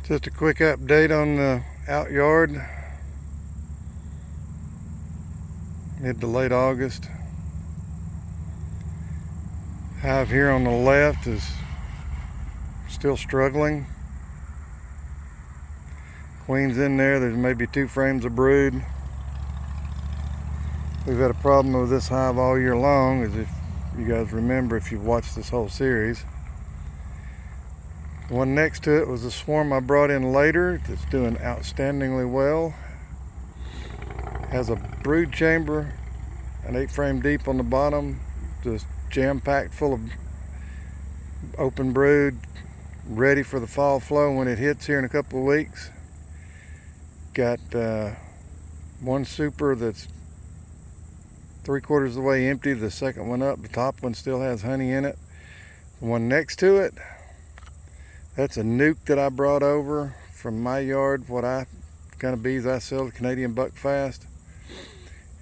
Just a quick update on the out yard. Mid to late August. Hive here on the left is still struggling. Queen's in there. There's maybe 2 frames of brood. We've had a problem with this hive all year long, as if you guys remember if you've watched this whole series. The one next to it was a swarm I brought in later that's doing outstandingly well. Has a brood chamber, an 8 frame deep on the bottom, just jam-packed full of open brood, ready for the fall flow when it hits here in a couple of weeks. Got one super that's 3/4 of the way empty, the second one up, the top one still has honey in it. The one next to it, that's a nuke that I brought over from my yard, what kind of bees I sell, the Canadian Buckfast,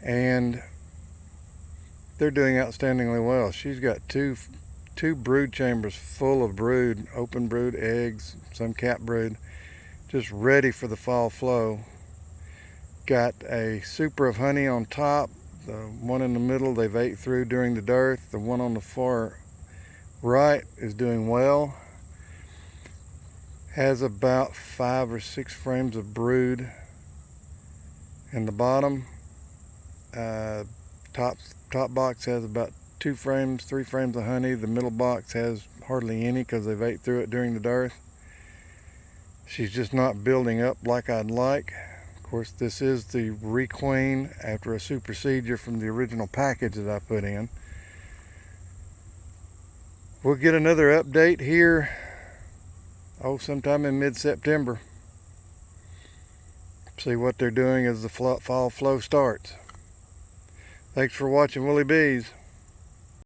and they're doing outstandingly well. She's got two brood chambers full of brood, open brood, eggs, some cap brood, just ready for the fall flow. Got a super of honey on top. The one in the middle they've ate through during the dearth. The one on the far right is doing well. Has about 5 or 6 frames of brood in the bottom. Top box has about 2 frames, 3 frames of honey. The middle box has hardly any because they've ate through it during the dearth. She's just not building up like I'd like. Of course, this is the requeen after a supersedure from the original package that I put in. We'll get another update here, sometime in mid-September. See what they're doing as the fall flow starts. Thanks for watching Woolly Bees.